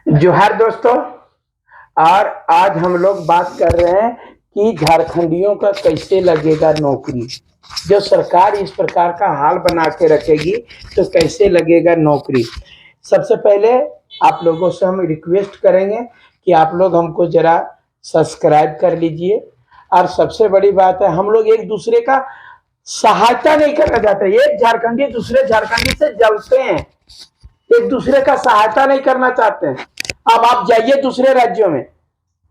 जोहार दोस्तों। और आज हम लोग बात कर रहे हैं कि झारखंडियों का कैसे लगेगा नौकरी। जो सरकार इस प्रकार का हाल बना के रखेगी तो कैसे लगेगा नौकरी। सबसे पहले आप लोगों से हम रिक्वेस्ट करेंगे कि आप लोग हमको जरा सब्सक्राइब कर लीजिए। और सबसे बड़ी बात है, हम लोग एक दूसरे का सहायता नहीं करना चाहते। एक झारखंडी दूसरे झारखंडी से जलते हैं, एक दूसरे का सहायता नहीं करना चाहते हैं। अब आप जाइए दूसरे राज्यों में।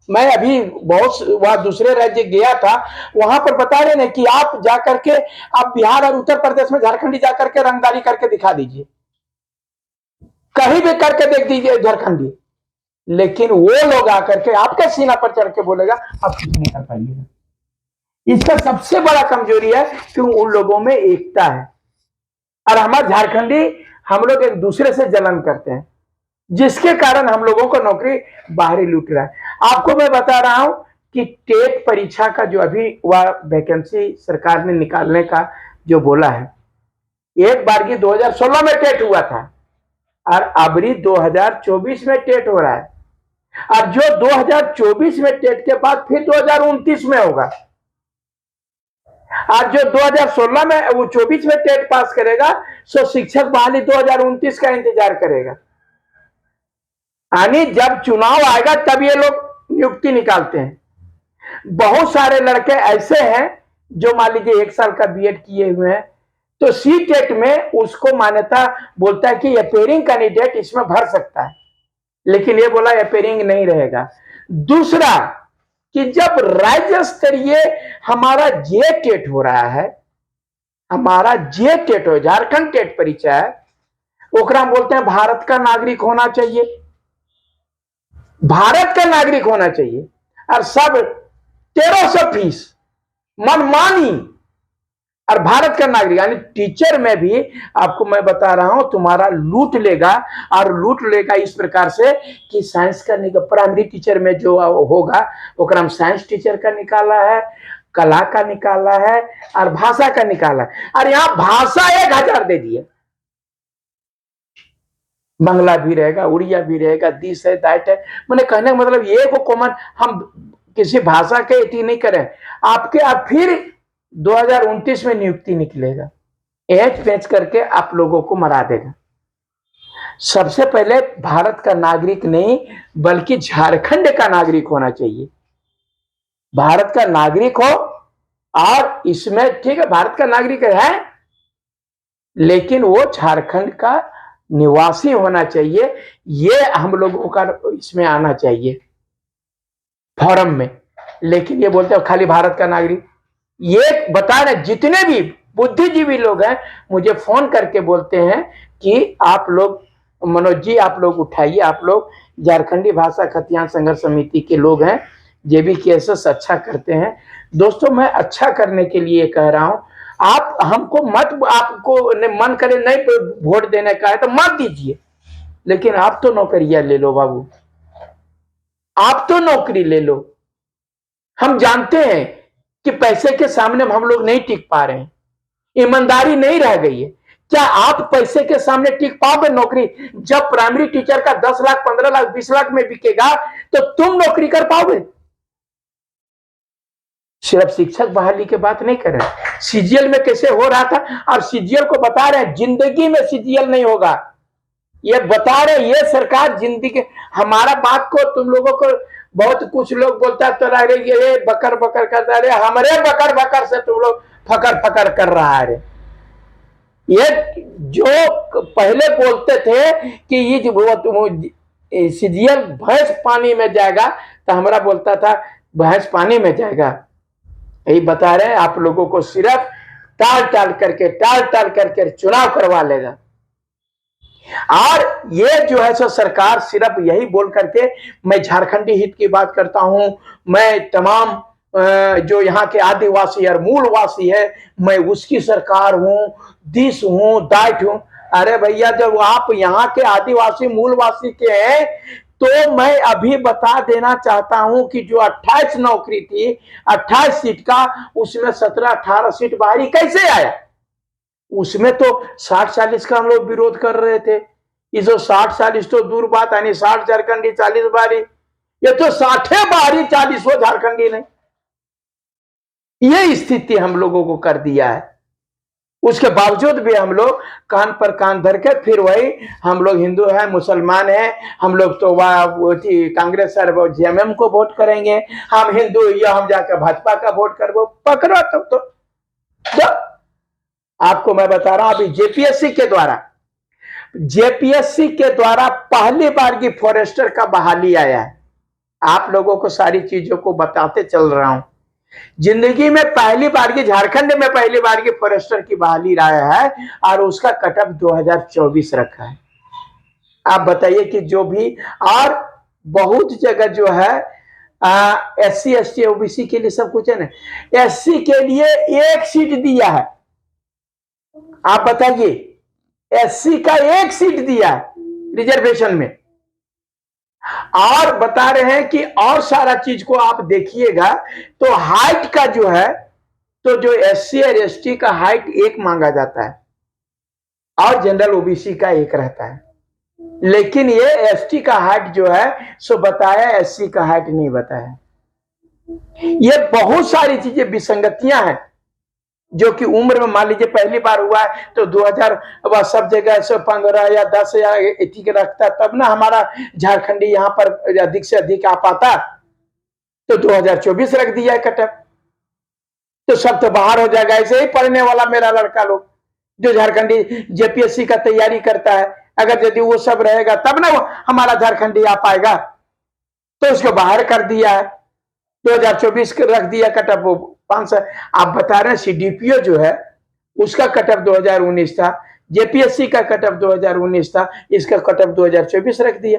मैं अभी बहुत वहां दूसरे राज्य गया था, वहां पर बता रहे ना कि आप जाकर के आप बिहार और उत्तर प्रदेश में झारखंडी जाकर के रंगदारी करके दिखा दीजिए, कहीं भी करके देख दीजिए झारखंडी। लेकिन वो लोग आकर के आपके सीना पर चढ़ के बोलेगा आप कुछ नहीं कर पाइएगा। इसका सबसे बड़ा कमजोरी है कि उन लोगों में एकता है। और हमारे झारखंडी हम लोग एक दूसरे से जलन करते हैं, जिसके कारण हम लोगों को नौकरी बाहरी लूट रहा है। आपको मैं बता रहा हूं कि टेट परीक्षा का जो अभी वह वैकेंसी सरकार ने निकालने का जो बोला है, एक बार की 2016 में टेट हुआ था और अबरी 2024 में टेट हो रहा है। और जो 2024 में टेट के बाद फिर 2029 में होगा। और जो 2016 में वो 24 में टेट पास करेगा सो शिक्षक बहाली 2029 का इंतजार करेगा। यानी जब चुनाव आएगा तब ये लोग नियुक्ति निकालते हैं। बहुत सारे लड़के ऐसे हैं जो मान लीजिए 1 साल का बीएड किए हुए हैं, तो सी टेट में उसको मान्यता बोलता है कि अपेयरिंग कैंडिडेट इसमें भर सकता है, लेकिन ये बोला अपेयरिंग नहीं रहेगा। दूसरा कि जब राज्य स्तरीय हमारा जे टेट हो रहा है, हमारा जे टेट हो, झारखंड टेट परीक्षा है, ओकरा बोलते हैं भारत का नागरिक होना चाहिए, भारत का नागरिक होना चाहिए। और सब 1300 फीस मनमानी। और भारत का नागरिक यानी टीचर में भी आपको मैं बता रहा हूं तुम्हारा लूट लेगा। और लूट लेगा इस प्रकार से कि साइंस का प्राइमरी टीचर में जो होगा ओकरा हम साइंस टीचर का निकाला है, कला का निकाला है और भाषा का निकाला है। और यहां भाषा 1000 दे दिए, बंगला भी रहेगा, उड़िया भी रहेगा, दिस है दैट है। मैंने कहने का मतलब ये को कॉमन हम किसी भाषा के इति नहीं करें। आपके अब फिर 2029 में नियुक्ति निकलेगा, एच पेच करके आप लोगों को मरा देगा। सबसे पहले भारत का नागरिक नहीं बल्कि झारखंड का नागरिक होना चाहिए। भारत का नागरिक हो, और इसमें ठीक है भारत का नागरिक है लेकिन वो झारखंड का निवासी होना चाहिए। ये हम लोगों का इसमें आना चाहिए फॉर्म में। लेकिन ये बोलते हैं खाली भारत का नागरिक। ये बता रहे जितने भी बुद्धिजीवी लोग हैं मुझे फोन करके बोलते हैं कि आप लोग मनोज जी आप लोग उठाइए, आप लोग झारखंडी भाषा खतियान संघर्ष समिति के लोग हैं, जेबीकेएसएस अच्छा करते हैं। दोस्तों मैं अच्छा करने के लिए कह रहा हूं, आप हमको मत, आपको मन करे नहीं वोट देने का है तो मत दीजिए, लेकिन आप तो नौकरियां ले लो बाबू, आप तो नौकरी ले लो। हम जानते हैं कि पैसे के सामने हम लोग नहीं टिक पा रहे हैं, ईमानदारी नहीं रह गई है। क्या आप पैसे के सामने टिक पाओगे नौकरी? जब प्राइमरी टीचर का 10 लाख 15 लाख 20 लाख में बिकेगा तो तुम नौकरी कर पाओगे? सिर्फ शिक्षक बहाली की बात नहीं कर रहे, सीजीएल में कैसे हो रहा था। और सीजीएल को बता रहे हैं जिंदगी में सीजीएल नहीं होगा, ये बता रहे ये सरकार जिंदगी। हमारा बात को तुम लोगों को बहुत कुछ लोग बोलता तो ये बकर बकर करता रहे, हमारे बकर बकर से तुम लोग फकर फकर कर रहा है। ये जो पहले बोलते थे कि ये सीजीएल भैंस पानी में जाएगा तो हमारा बोलता था भैंस पानी में जाएगा। यही बता रहे हैं आप लोगों को सिर्फ टाल टाल करके चुनाव करवा लेगा। और ये जो है सो सरकार सिर्फ यही बोल करके मैं झारखंडी हित की बात करता हूं, मैं तमाम जो यहाँ के आदिवासी और मूलवासी है मैं उसकी सरकार हूं, दिस हूं दैट हूं। अरे भैया जब आप यहाँ के आदिवासी मूलवासी के हैं तो मैं अभी बता देना चाहता हूं कि जो 28 नौकरी थी 28 सीट का, उसमें 17-18 सीट बाहरी कैसे आया? उसमें तो 60-40 का हम लोग विरोध कर रहे थे, ये जो 60 तो दूर बात है, 60 झारखंडी 40 बारी, ये तो 60 बारी 40 झारखंडी नहीं। ये स्थिति हम लोगों को कर दिया है। उसके बावजूद भी हम लोग कान पर कान धर के फिर वही हम लोग हिंदू हैं, मुसलमान हैं, हम लोग तो कांग्रेस और जेएमएम को वोट करेंगे, हम हिंदू, या हम जाकर भाजपा का वोट करबो, पकड़ो तो आपको मैं बता रहा हूं, अभी जेपीएससी के द्वारा पहली बार की फॉरेस्टर का बहाली आया है। आप लोगों को सारी चीजों को बताते चल रहा हूं। जिंदगी में पहली बार की, झारखंड में पहली बार की फॉरेस्टर की बहाली आया है और उसका कटअप 2024 रखा है। आप बताइए कि जो भी, और बहुत जगह जो है एससी एसटी ओबीसी के लिए सब कुछ है ना, एससी के लिए 1 सीट दिया है। आप बताइए, एससी का 1 सीट दिया है रिजर्वेशन में, और बता रहे हैं कि और सारा चीज को आप देखिएगा तो हाइट का जो है, तो जो एससी और एसटी का हाइट 1 मांगा जाता है और जनरल ओबीसी का 1 रहता है, लेकिन ये एसटी का हाइट जो है सो बताया, एससी का हाइट नहीं बताया। ये बहुत सारी चीजें विसंगतियां हैं जो कि उम्र में, मान लीजिए पहली बार हुआ है तो 2000 सब जगह से 15 या 10 या 80 रखता, तब ना हमारा झारखंडी यहां पर अधिक से अधिक आ पाता, तो 2024 रख दिया है कटअप, तो सब तो बाहर हो जाएगा। ऐसे ही पढ़ने वाला मेरा लड़का लोग जो झारखंडी जेपीएससी का तैयारी करता है, अगर यदि वो सब रहेगा तब ना हमारा झारखंडी आ पाएगा, तो उसको बाहर कर दिया है, 2024 रख दिया कटअप। वो 500 आप बता रहे हैं, सीडीपीओ जो है उसका कटअप 2019 था, जेपीएससी का कटअप 2019 था, इसका कटअप 2024 रख दिया।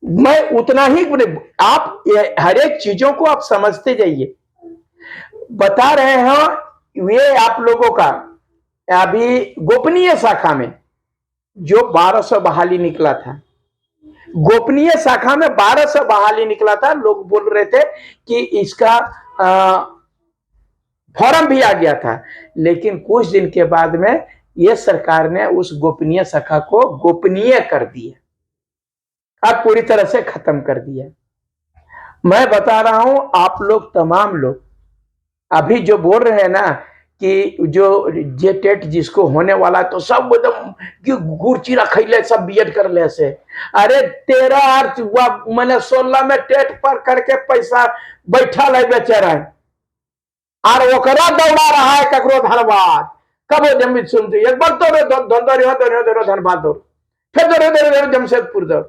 मैं उतना ही, आप हर एक चीजों को आप समझते जाइए। बता रहे हैं ये आप लोगों का अभी गोपनीय शाखा में जो 1200 बहाली निकला था, गोपनीय शाखा में 1200 बहाली निकला था, लोग बोल रहे थे कि इसका फॉर्म भी आ गया था, लेकिन कुछ दिन के बाद में यह सरकार ने उस गोपनीय शाखा को गोपनीय कर दिया, अब पूरी तरह से खत्म कर दिया। मैं बता रहा हूं, आप लोग तमाम लोग अभी जो बोल रहे हैं ना कि जो जेटेट जिसको होने वाला, तो सब एकदम गुड़चीरा खैले सब बीएड कर ले से। अरे 13 हुआ, मैंने 16 में टेट पर करके पैसा बैठा ले बेचारा, और ओकरा दौड़ा रहा है ककरो धनबाद। कब वो जमीन सुनती, एक बार तो धनबाद दौड़, फिर दौड़े जमशेदपुर दौड़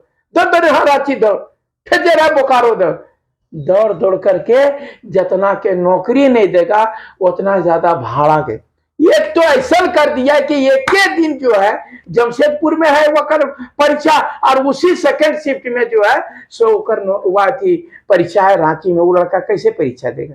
रांची दौड़, फिर जरा बोकारो दौड़ दौड़ करके जितना के नौकरी नहीं देगा उतना ज्यादा भाड़ा के। एक तो ऐसा कर दिया कि एक ही दिन जो है जमशेदपुर में है वो कर परीक्षा, और उसी सेकंड शिफ्ट में जो है सो परीक्षा है रांची में। वो लड़का कैसे परीक्षा देगा?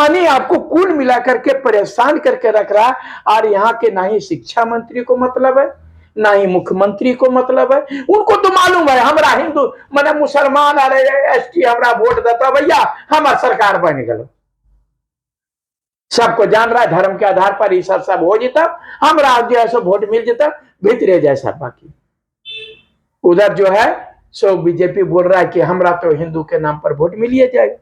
नहीं, आपको कुल मिलाकर के परेशान करके रख रहा। और यहाँ के ना ही शिक्षा मंत्री को मतलब है, ना ही मुख्यमंत्री को मतलब है। उनको तो मालूम है हमारा हिंदू मैंने मुसलमान आ रहे एसटी हमारा वोट देता भैया, हमारा सरकार बन गलो। सबको जान रहा है धर्म के आधार पर ईसा सब हो जाता, हमारा जो है सो वोट मिल जाता, भीतरे जैसा। बाकी उधर जो है सो बीजेपी बोल रहा है कि हमारा तो हिंदू के नाम पर वोट मिल जाएगा।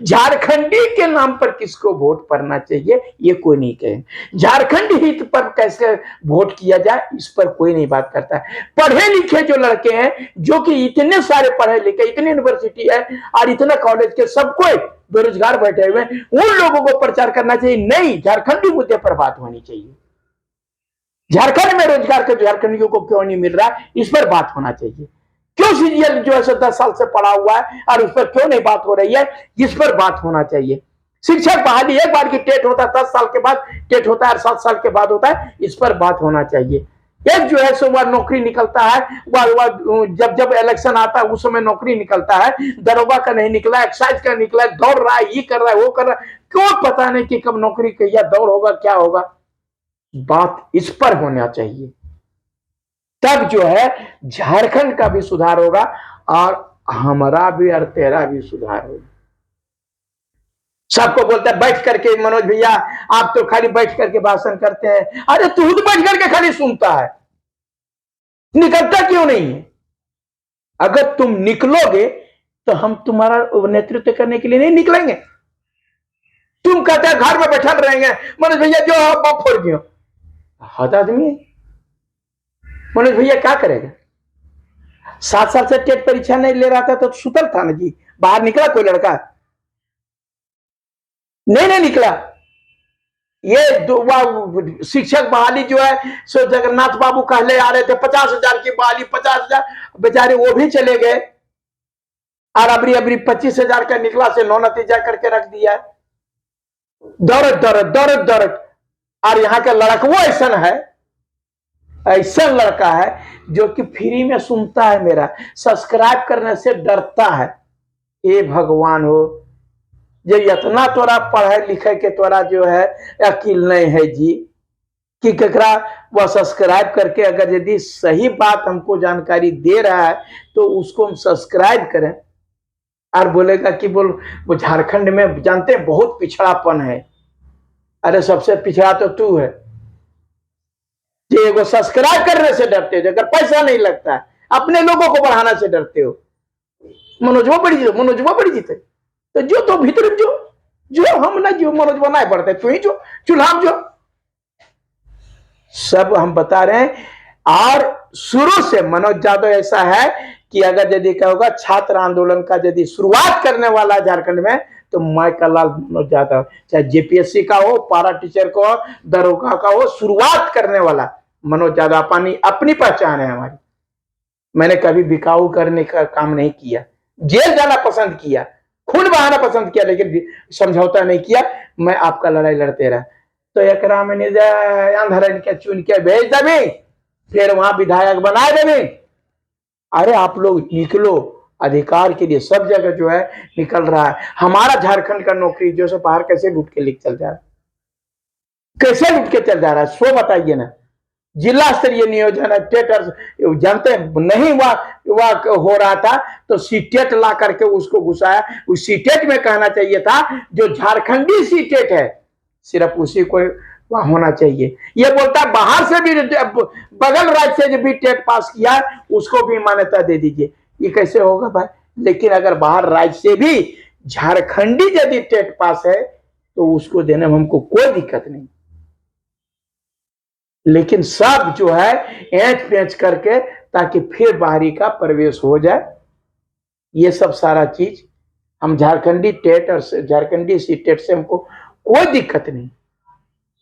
झारखंडी के नाम पर किसको वोट पड़ना चाहिए ये कोई नहीं कहे। झारखंड हित पर कैसे वोट किया जाए इस पर कोई नहीं बात करता है। पढ़े लिखे जो लड़के हैं, जो कि इतने सारे पढ़े लिखे, इतनी यूनिवर्सिटी है और इतना कॉलेज के, सबको बेरोजगार बैठे हुए, उन लोगों को प्रचार करना चाहिए। नहीं, झारखंडी मुद्दे पर बात होनी चाहिए। झारखंड में रोजगार के झारखंडियों को क्यों नहीं मिल रहा इस पर बात होना चाहिए। क्यों सीजीएल जो है 10 साल से पड़ा हुआ है और उस पर क्यों नहीं बात हो रही है, इस पर बात होना चाहिए। शिक्षक बहाली एक बार की टेट होता है, 10 साल के बाद टेट होता है और 7 साल के बाद होता है, इस पर बात होना चाहिए। एक जो है सो वह नौकरी निकलता है, वह जब इलेक्शन आता है उस समय नौकरी निकलता है, दरोगा का नहीं निकला, एक्साइज का निकला, दौड़ रहा है, ये कर रहा है वो कर रहा है, क्यों पता नहीं कि कब नौकरी या दौड़ होगा क्या होगा। बात इस पर होना चाहिए, तब जो है झारखंड का भी सुधार होगा और हमारा भी और तेरा भी सुधार होगा। सबको बोलते हैं बैठ करके, मनोज भैया आप तो खाली बैठ करके भाषण करते हैं। अरे तू तो बैठ करके खाली सुनता है। निकलता क्यों नहीं है? अगर तुम निकलोगे तो हम तुम्हारा नेतृत्व करने के लिए नहीं निकलेंगे। तुम कहते हैं घर में बैठल रहेंगे, मनोज भैया जो आप फोड़ दियो। हद आदमी है। मनोज भैया क्या करेगा? 7 साल से टेट परीक्षा नहीं ले रहा था तो सुतल था ना जी। बाहर निकला कोई लड़का? नहीं निकला। ये शिक्षक बहाली जो है सो जगन्नाथ बाबू कहले आ रहे थे 50,000 की बहाली, 50,000 बेचारे वो भी चले गए। और अबरी 25,000 का निकला से 9 नतीजा करके रख दिया। दौड़त। और यहाँ का लड़का वो ऐसा लड़का है जो कि फ्री में सुनता है, मेरा सब्सक्राइब करने से डरता है। ये भगवान हो, जो इतना तोरा पढ़े लिखे के तोरा जो है अकील नहीं है जी कि ककरा वह सब्सक्राइब करके अगर यदि सही बात हमको जानकारी दे रहा है तो उसको हम सब्सक्राइब करें। और बोलेगा कि वो झारखंड में जानते हैं बहुत पिछड़ापन है। अरे सबसे पिछड़ा तो तू है कि वो सब्सक्राइब करने से डरते हो, अगर पैसा नहीं लगता है, अपने लोगों को बढ़ाने से डरते हो। मनोजवा बड़ी जीते तो जो तो भीतर जो हम ना जो मनोजवा नहीं पड़ते तू ही जो चूल्हा जो सब हम बता रहे हैं। और शुरू से मनोज यादव ऐसा है कि अगर यदि क्या होगा छात्र आंदोलन का यदि शुरुआत करने वाला झारखंड में तो माइकल लाल मनोज यादव, चाहे जेपीएससी का हो, पारा टीचर को हो, दरोगा का हो, शुरुआत करने वाला मनोज यादव अपनी पहचान है हमारी। मैंने कभी बिकाऊ करने का काम नहीं किया, जेल जाना पसंद किया, खून बहाना पसंद किया, लेकिन समझौता नहीं किया। मैं आपका लड़ाई लड़ते रहा। तो एक मैंने अंधरण के चुन के भेज देवी, फिर वहां विधायक बना देवी। अरे आप लोग निकलो, अधिकार के लिए सब जगह जो है निकल रहा है। हमारा झारखंड का नौकरी जो है बाहर कैसे लूट के लेके चल जा रहा है, कैसे लूट के चल जा रहा है, सो बताइए ना। जिला स्तरीय नियोजन है, टेटर जानते नहीं वह हो रहा था तो सीटेट ला करके उसको घुसाया। उस सीटेट में कहना चाहिए था जो झारखंडी सीटेट है सिर्फ उसी को वहां होना चाहिए। ये बोलता बाहर से भी बगल राज्य से जो भी टेट पास किया उसको भी मान्यता दे दीजिए। ये कैसे होगा भाई? लेकिन अगर बाहर राज्य से भी झारखंडी यदि टेट पास है तो उसको देने में हमको कोई दिक्कत नहीं। लेकिन सब जो है एंच पेंच करके ताकि फिर बाहरी का प्रवेश हो जाए, ये सब सारा चीज हम झारखंडी टेट और झारखंडी सी टेट से हमको कोई दिक्कत नहीं।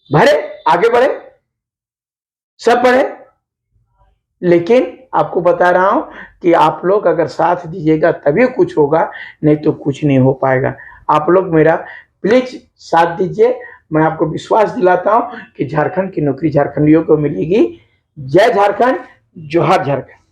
भरे आगे बढ़े, सब बढ़े। लेकिन आपको बता रहा हूं कि आप लोग अगर साथ दीजिएगा तभी कुछ होगा, नहीं तो कुछ नहीं हो पाएगा। आप लोग मेरा प्लीज साथ दीजिए। मैं आपको विश्वास दिलाता हूं कि झारखंड की नौकरी झारखंडियों को मिलेगी। जय झारखंड, जोहार झारखंड।